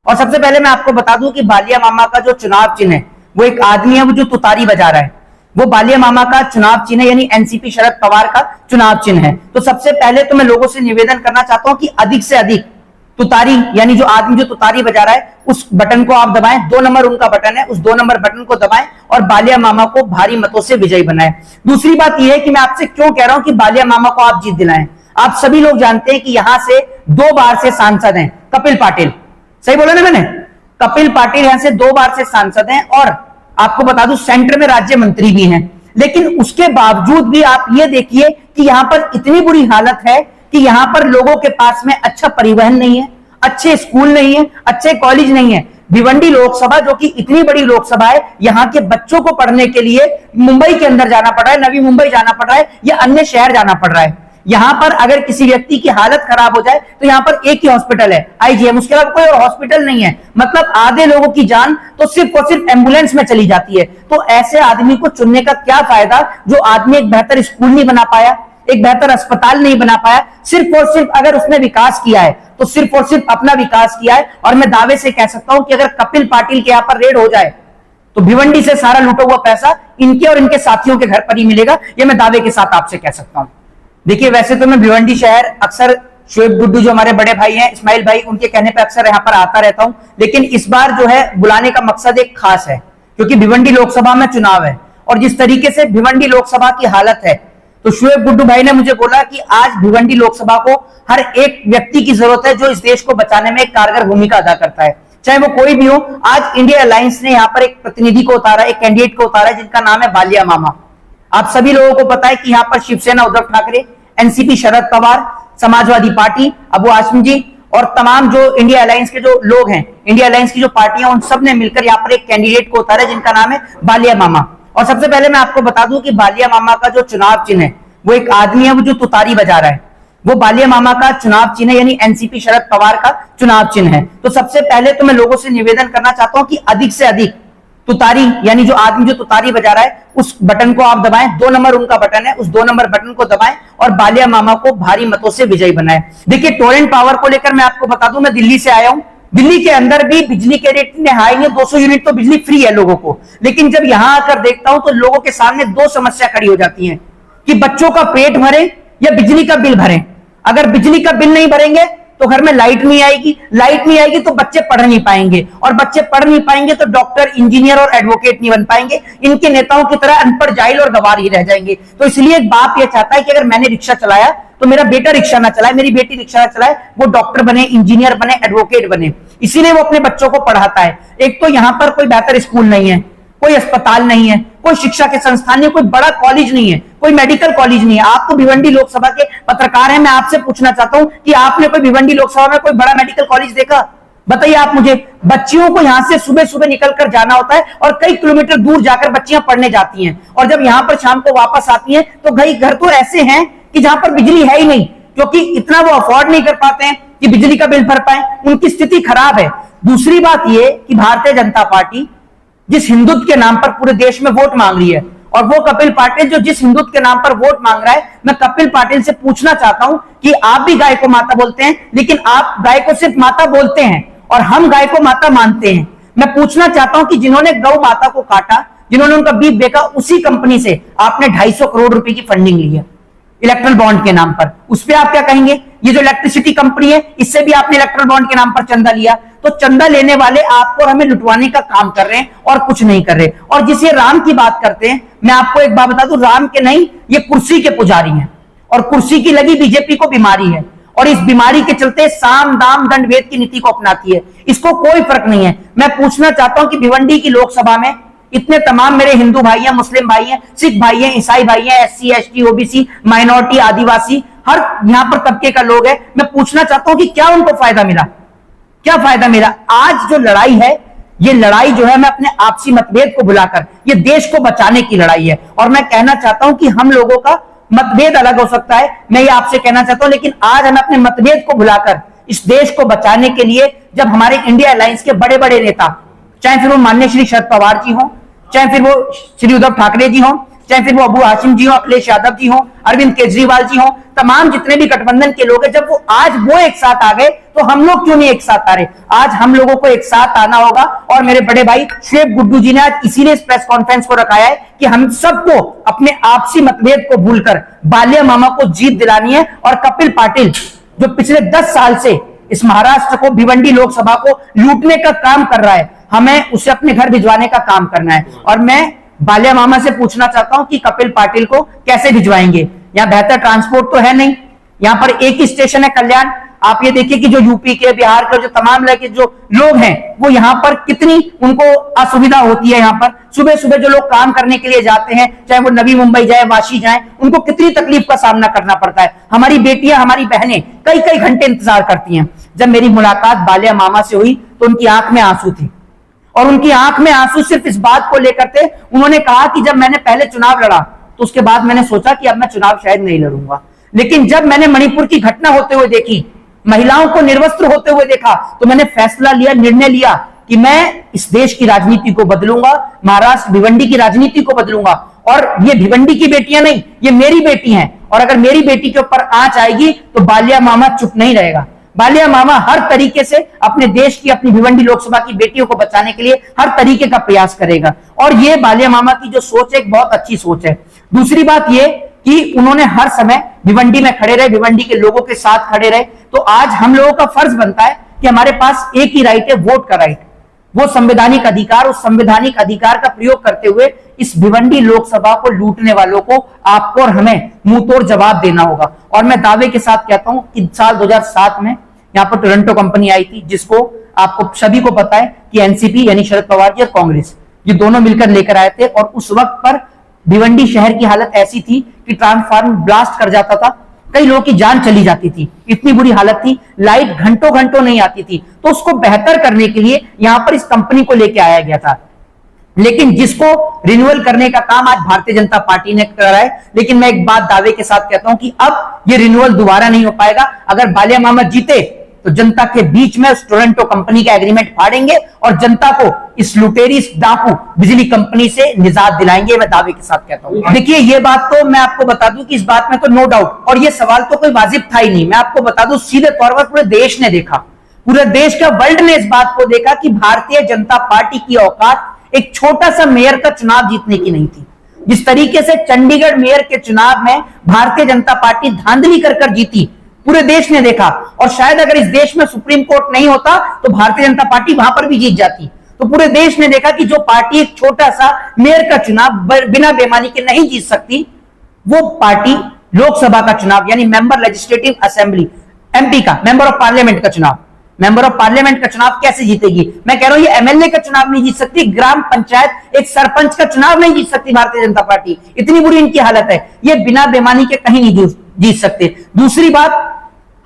और सबसे पहले मैं आपको बता दूं कि बालिया मामा का जो चुनाव चिन्ह है वो एक आदमी है, वो जो तुतारी बजा रहा है, वो बालिया मामा का चुनाव चिन्ह है, यानी एनसीपी शरद पवार का चुनाव चिन्ह है। तो सबसे पहले तो मैं लोगों से निवेदन करना चाहता हूं कि अधिक से अधिक तुतारी, यानी जो आदमी जो तुतारी बजा रहा है उस बटन को आप दबाएं। 2 नंबर उनका बटन है, उस 2 नंबर बटन को दबाएं और बालिया मामा को भारी मतों से विजयी बनाएं। दूसरी बात यह है कि मैं आपसे क्यों कह रहा हूं कि बालिया मामा को आप जीत दिलाएं। आप सभी लोग जानते हैं कि यहां से 2 बार से सांसद हैं कपिल पाटिल, सही बोला ना मैंने, कपिल पाटिल यहां से 2 बार से सांसद हैं और आपको बता दूं सेंटर में राज्य मंत्री भी हैं। लेकिन उसके बावजूद भी आप ये देखिए कि यहां पर इतनी बुरी हालत है कि यहां पर लोगों के पास में अच्छा परिवहन नहीं है, अच्छे स्कूल नहीं है, अच्छे कॉलेज नहीं है। भिवंडी लोकसभा जो कि इतनी बड़ी लोकसभा है, यहां के बच्चों को पढ़ने के लिए मुंबई के अंदर जाना पड़ रहा है, नवी मुंबई जाना पड़ रहा है या अन्य शहर जाना पड़ रहा है। यहां पर अगर किसी व्यक्ति की हालत खराब हो जाए तो यहां पर एक ही हॉस्पिटल है, आईजीएम, उसके अलावा कोई और हॉस्पिटल नहीं है। मतलब आधे लोगों की जान तो सिर्फ और सिर्फ एम्बुलेंस में चली जाती है। तो ऐसे आदमी को चुनने का क्या फायदा जो आदमी एक बेहतर स्कूल नहीं बना पाया, एक बेहतर अस्पताल नहीं बना पाया। सिर्फ और सिर्फ अगर उसने विकास किया है तो सिर्फ और सिर्फ अपना विकास किया है। और मैं दावे से कह सकता हूं कि अगर कपिल पाटिल के यहां पर रेड हो जाए तो भिवंडी से सारा लूटा हुआ पैसा इनके और इनके साथियों के घर पर ही मिलेगा, यह मैं दावे के साथ आपसे कह सकता हूं। देखिए, वैसे तो मैं भिवंडी शहर अक्सर शोएब गुड्डू जो हमारे बड़े भाई हैं, इस्माइल भाई, उनके कहने पर अक्सर यहां पर आता रहता हूं। लेकिन इस बार जो है बुलाने का मकसद एक खास है, क्योंकि भिवंडी लोकसभा में चुनाव है और जिस तरीके से भिवंडी लोकसभा की हालत है, तो शोएब गुड्डू भाई ने मुझे बोला कि आज भिवंडी लोकसभा को हर एक व्यक्ति की जरूरत है जो इस देश को बचाने में एक कारगर भूमिका अदा करता है, चाहे वो कोई भी हो। आज इंडिया अलायंस ने यहां पर एक प्रतिनिधि को उतारा, एक कैंडिडेट को उतारा जिनका नाम है बालिया मामा। आप सभी लोगों को पता है कि यहां पर शिवसेना उद्धव ठाकरे, एनसीपी शरद पवार, समाजवादी पार्टी अबू आसिम जी और तमाम जो इंडिया अलायंस के जो लोग हैं, इंडिया अलायंस की जो पार्टियां, उन सब ने मिलकर यहां पर एक कैंडिडेट को उतारा जिनका नाम है बालिया मामा। और सबसे पहले मैं आपको बता दूं कि बालिया मामा का जो चुनाव चिन्ह है वो एक आदमी है, वो जो तुतारी बजा रहा है, वो बालिया मामा का चुनाव चिन्ह है, यानी एनसीपी शरद पवार का चुनाव चिन्ह है। तो सबसे पहले तो मैं लोगों से निवेदन करना चाहता हूं कि अधिक से अधिक तुतारी, यानी जो आदमी जो तुतारी बजा रहा है उस बटन को आप दबाएं। 2 नंबर उनका बटन है, उस 2 नंबर बटन को दबाएं और बालिया मामा को भारी मतों से विजयी बनाएं। देखिए, टोरेंट पावर को लेकर मैं आपको बता दूं, मैं दिल्ली से आया हूं। दिल्ली के अंदर भी बिजली के रेट इतने हाई है, 200 यूनिट तो बिजली फ्री है लोगों को। लेकिन जब यहां आकर देखता हूं तो लोगों के सामने 2 समस्या खड़ी हो जाती है कि बच्चों का पेट भरे या बिजली का बिल भरें। अगर बिजली का बिल नहीं भरेंगे तो घर में लाइट नहीं आएगी, लाइट नहीं आएगी तो बच्चे पढ़ नहीं पाएंगे, और बच्चे पढ़ नहीं पाएंगे तो डॉक्टर, इंजीनियर और एडवोकेट नहीं बन पाएंगे। इनके नेताओं की तरह अनपढ़, जाहिल और गवार ही रह जाएंगे। तो इसलिए एक बाप यह चाहता है कि अगर मैंने रिक्शा चलाया तो मेरा बेटा रिक्शा ना चलाए, मेरी बेटी रिक्शा ना चलाए, वो डॉक्टर बने, इंजीनियर बने, एडवोकेट बने। इसीलिए वो अपने बच्चों को पढ़ाता है। एक तो यहां पर कोई बेहतर स्कूल नहीं है, कोई अस्पताल नहीं है, कोई शिक्षा के संस्थान नहीं, कोई बड़ा कॉलेज नहीं है, कोई मेडिकल कॉलेज नहीं है। आप तो भिवंडी लोकसभा के पत्रकार हैं, मैं आपसे पूछना चाहता हूं कि आपने कोई भिवंडी लोकसभा में कोई बड़ा मेडिकल कॉलेज देखा? बताइए आप मुझे। बच्चियों को यहां से सुबह सुबह निकलकर जाना होता है और कई किलोमीटर दूर जाकर बच्चियां पढ़ने जाती हैं, और जब यहां पर शाम को वापस आती हैं तो घर तो ऐसे हैं कि जहां पर बिजली है ही नहीं, क्योंकि इतना वो अफोर्ड नहीं कर पाते हैं कि बिजली का बिल भर पाए। उनकी स्थिति खराब है। दूसरी बात यह कि भारतीय जनता पार्टी जिस हिंदुत्व के नाम पर पूरे देश में वोट मांग रही है, और वो कपिल पाटिल जो जिस हिंदुत्व के नाम पर वोट मांग रहा है, मैं कपिल पाटिल से पूछना चाहता हूं कि आप भी गाय को माता बोलते हैं, लेकिन आप गाय को सिर्फ माता बोलते हैं और हम गाय को माता मानते हैं। मैं पूछना चाहता हूं कि जिन्होंने गौ माता को काटा, जिन्होंने उनका बीफ बेचा, उसी कंपनी से आपने 250 करोड़ रुपए की फंडिंग ली है इलेक्ट्रल बॉन्ड के नाम पर। उस पर आप क्या कहेंगे? ये जो इलेक्ट्रिसिटी कंपनी है, इससे भी आपने इलेक्ट्रल बॉन्ड के नाम पर चंदा लिया। तो चंदा लेने वाले आपको और हमें लुटवाने का काम कर रहे हैं और कुछ नहीं कर रहे। और जिसे राम की बात करते हैं, मैं आपको एक बात बता दूं, राम के नहीं, ये कुर्सी के पुजारी हैं, और कुर्सी की लगी बीजेपी को बीमारी है, और इस बीमारी के चलते साम दाम दंड भेद की नीति को अपनाती है। इसको कोई फर्क नहीं है। मैं पूछना चाहता हूं कि भिवंडी की लोकसभा में इतने तमाम मेरे हिंदू भाई हैं, मुस्लिम भाई हैं, सिख भाई हैं, ईसाई भाई हैं, एससी, एसटी, ओबीसी, माइनॉरिटी, आदिवासी, हर यहां पर तबके का लोग है। मैं पूछना चाहता हूं कि क्या उनको फायदा मिला? क्या फायदा मिला? आज जो लड़ाई है, ये लड़ाई जो है, मैं अपने आपसी मतभेद को भुलाकर ये देश को बचाने की लड़ाई है। और मैं कहना चाहता हूं कि हम लोगों का मतभेद अलग हो सकता है, मैं ये आपसे कहना चाहता हूं, लेकिन आज हमें अपने मतभेद को भुलाकर इस देश को बचाने के लिए, जब हमारे इंडिया अलायंस के बड़े बड़े नेता, चाहे फिर वो माननीय श्री शरद पवार जी हों, चाहे फिर वो श्री उद्धव ठाकरे जी हों, चाहे फिर वो अबू हाशिम जी हो, अखिलेश यादव जी हो, अरविंद केजरीवाल जी हो, तमाम जितने भी गठबंधन के लोग हैं, जब वो आज वो एक साथ आ गए तो हम लोग क्यों नहीं एक साथ आ रहे? आज हम लोगों को एक साथ आना होगा। और मेरे बड़े भाई शुएब गुड्डू जी ने आज इसीलिए इस प्रेस कॉन्फ्रेंस को रखाया है कि हम सबको अपने आपसी मतभेद को भूलकर बालिया मामा को जीत दिलानी है। और कपिल पाटिल जो पिछले 10 साल से इस महाराष्ट्र को, भिवंडी लोकसभा को लूटने का काम कर रहा है, हमें उसे अपने घर भिजवाने का काम करना है। और मैं बालिया मामा से पूछना चाहता हूं कि कपिल पाटिल को कैसे भिजवाएंगे? यहां बेहतर ट्रांसपोर्ट तो है नहीं, यहां पर एक ही स्टेशन है कल्याण। आप ये देखिए कि जो यूपी के, बिहार के जो तमाम के जो लोग हैं वो यहां पर कितनी उनको असुविधा होती है। यहां पर सुबह सुबह जो लोग काम करने के लिए जाते हैं, चाहे वो नवी मुंबई जाए, वाशी जाए, उनको कितनी तकलीफ का सामना करना पड़ता है। हमारी बेटियां, हमारी बहनें कई कई घंटे इंतजार करती हैं। जब मेरी मुलाकात बालिया मामा से हुई तो उनकी आंख में आंसू थे, और उनकी आंख में आंसू सिर्फ इस बात को लेकर थे, उन्होंने कहा कि जब मैंने पहले चुनाव लड़ा तो उसके बाद मैंने सोचा कि अब मैं चुनाव शायद नहीं लड़ूंगा, लेकिन जब मैंने मणिपुर की घटना होते हुए देखी, महिलाओं को निर्वस्त्र होते हुए देखा, तो मैंने फैसला लिया, निर्णय लिया कि मैं इस देश की राजनीति को बदलूंगा, महाराष्ट्र भिवंडी की राजनीति को बदलूंगा। और ये भिवंडी की बेटियां नहीं, ये मेरी बेटी हैं, और अगर मेरी बेटी के ऊपर आंच आएगी तो बालिया मामा चुप नहीं रहेगा। बालिया मामा हर तरीके से अपने देश की, अपनी भिवंडी लोकसभा की बेटियों को बचाने के लिए हर तरीके का प्रयास करेगा। और ये बालिया मामा की जो सोच है, एक बहुत अच्छी सोच है। दूसरी बात ये कि उन्होंने हर समय भिवंडी में खड़े रहे, भिवंडी के लोगों के साथ खड़े रहे। तो आज हम लोगों का फर्ज बनता है कि हमारे पास एक ही राइट है, वोट का राइट, वो संवैधानिक अधिकार, उस संवैधानिक अधिकार का प्रयोग करते हुए इस भिवंडी लोकसभा को लूटने वालों को आपको और हमें मुंह तोड़ जवाब देना होगा। और मैं दावे के साथ कहता हूं कि साल 2007 में यहां पर टोरंटो कंपनी आई थी, जिसको आपको सभी को पता है कि एनसीपी यानी शरद पवार जी और कांग्रेस ये दोनों मिलकर लेकर आए थे। और उस वक्त पर भिवंडी शहर की हालत ऐसी थी कि ट्रांसफार्मर ब्लास्ट कर जाता था, कई लोगों की जान चली जाती थी, इतनी बुरी हालत थी, लाइट घंटों घंटों नहीं आती थी। तो उसको बेहतर करने के लिए यहां पर इस कंपनी को लेके आया गया था, लेकिन जिसको रिन्यूअल करने का काम आज भारतीय जनता पार्टी ने करा है। लेकिन मैं एक बात दावे के साथ कहता हूं कि अब ये रिन्यूअल दोबारा नहीं हो पाएगा। अगर बालिया मामा जीते तो जनता के बीच में उस टोरंटो कंपनी का एग्रीमेंट फाड़ेंगे और जनता को इस लुटेरी, इस डाकू बिजली कंपनी से निजात दिलाएंगे, मैं दावे के साथ कहता हूं। देखिए, ये बात तो मैं आपको बता दूं कि इस बात में तो नो डाउट, और ये सवाल तो कोई वाजिब था ही नहीं। मैं आपको बता दूं, सीधे तौर पर पूरे देश ने देखा, पूरे देश का वर्ल्ड ने इस बात को देखा कि भारतीय जनता पार्टी की औकात एक छोटा सा मेयर का चुनाव जीतने की नहीं थी। जिस तरीके से चंडीगढ़ मेयर के चुनाव में भारतीय जनता पार्टी धांधली कर जीती, पूरे देश ने देखा। और शायद अगर इस देश में सुप्रीम कोर्ट नहीं होता तो भारतीय जनता पार्टी वहां पर भी जीत जाती। तो पूरे देश ने देखा कि जो पार्टी एक छोटा सा मेयर का चुनाव बिना बेईमानी के नहीं जीत सकती, वो पार्टी लोकसभा का चुनाव यानी मेंबर लेजिस्लेटिव असेंबली, एमपी का, मेंबर ऑफ पार्लियामेंट का चुनाव, मेंबर ऑफ पार्लियामेंट का चुनाव कैसे जीतेगी? मैं कह रहा हूं ये एमएलए का चुनाव नहीं जीत सकती, ग्राम पंचायत, एक सरपंच का चुनाव नहीं जीत सकती भारतीय जनता पार्टी। इतनी बुरी इनकी हालत है, ये बिना बेईमानी के कहीं नहीं जीत सकते। दूसरी बात,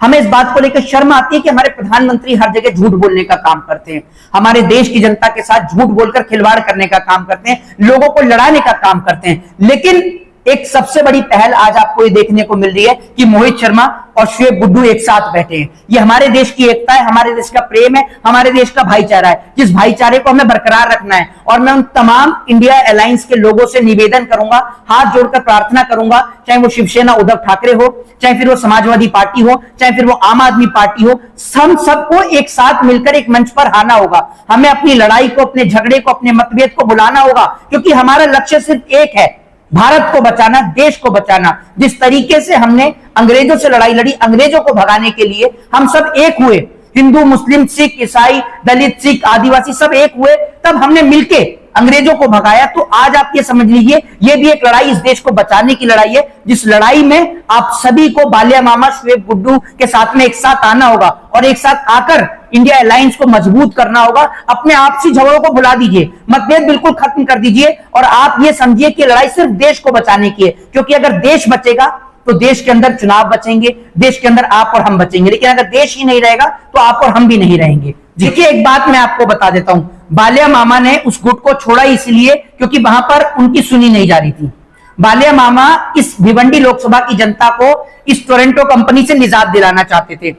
हमें इस बात को लेकर शर्म आती है कि हमारे प्रधानमंत्री हर जगह झूठ बोलने का काम करते हैं, हमारे देश की जनता के साथ झूठ बोलकर खिलवाड़ करने का काम करते हैं, लोगों को लड़ाने का काम करते हैं। लेकिन एक सबसे बड़ी पहल आज आपको ये देखने को मिल रही है कि मोहित शर्मा और शुएब गुड्डू एक साथ बैठे हैं। ये हमारे देश की एकता है, हमारे देश का प्रेम है, हमारे देश का भाईचारा है, जिस भाईचारे को हमें बरकरार रखना है। और मैं उन तमाम इंडिया अलायंस के लोगों से निवेदन करूंगा, हाथ जोड़कर प्रार्थना करूंगा, चाहे वो शिवसेना उद्धव ठाकरे हो, चाहे फिर वो समाजवादी पार्टी हो, चाहे फिर वो आम आदमी पार्टी हो, हम सबको एक साथ मिलकर एक मंच पर आना होगा। हमें अपनी लड़ाई को, अपने झगड़े को, अपने मतभेद को भुलाना होगा, क्योंकि हमारा लक्ष्य सिर्फ एक है, भारत को बचाना, देश को बचाना। जिस तरीके से हमने अंग्रेजों से लड़ाई लड़ी, अंग्रेजों को भगाने के लिए हम सब एक हुए, हिंदू, मुस्लिम, सिख, ईसाई, दलित, सिख, आदिवासी सब एक हुए, तब हमने मिलके अंग्रेजों को भगाया। तो आज आप ये समझ लीजिए, ये भी एक लड़ाई इस देश को बचाने की लड़ाई है, जिस लड़ाई में आप सभी को बालिया मामा, शुएब गुड्डू के साथ में एक साथ आना होगा और एक साथ आकर इंडिया अलायंस को मजबूत करना होगा। अपने आपसी झगड़ों को भुला दीजिए, मतभेद बिल्कुल खत्म कर दीजिए और आप ये समझिए कि लड़ाई सिर्फ देश को बचाने की है, क्योंकि अगर देश बचेगा तो देश के अंदर चुनाव बचेंगे, देश के अंदर आप और हम बचेंगे। लेकिन अगर देश ही नहीं रहेगा तो आप और हम भी नहीं रहेंगे। देखिए, एक बात मैं आपको बता देता हूं, बालिया मामा ने उस गुट को छोड़ा इसलिए क्योंकि वहां पर उनकी सुनी नहीं जा रही थी। बालिया मामा इस भिवंडी लोकसभा की जनता को इस टोरंटो कंपनी से निजात दिलाना चाहते थे।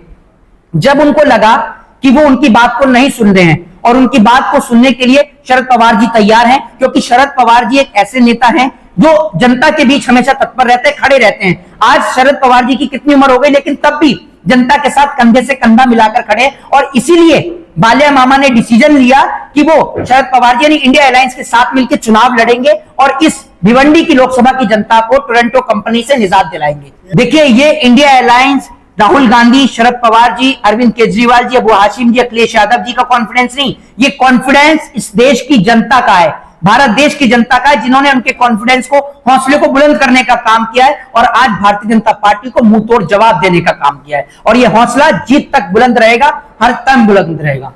जब उनको लगा कि वो उनकी बात को नहीं सुन रहे हैं और उनकी बात को सुनने के लिए शरद पवार जी तैयार हैं, क्योंकि शरद पवार जी एक ऐसे नेता हैं जो जनता के बीच हमेशा तत्पर रहते हैं, खड़े रहते हैं। आज शरद पवार जी की कितनी उम्र हो गई, लेकिन तब भी जनता के साथ कंधे से कंधा मिलाकर खड़े, और इसीलिए बालिया मामा ने डिसीजन लिया कि वो शरद पवार जी यानी इंडिया अलायंस के साथ मिलकर चुनाव लड़ेंगे और इस भिवंडी की लोकसभा की जनता को टोरंटो कंपनी से निजात दिलाएंगे। देखिए, ये इंडिया अलायंस राहुल गांधी, शरद पवार जी, अरविंद केजरीवाल जी, अबू हाशिम जी, अखिलेश यादव जी का कॉन्फिडेंस नहीं, ये कॉन्फिडेंस इस देश की जनता का है, भारत देश की जनता का है, जिन्होंने उनके कॉन्फिडेंस को, हौसले को बुलंद करने का काम किया है और आज भारतीय जनता पार्टी को मुंह तोड़ जवाब देने का काम किया है। और यह हौसला जीत तक बुलंद रहेगा, हर टाइम बुलंद रहेगा।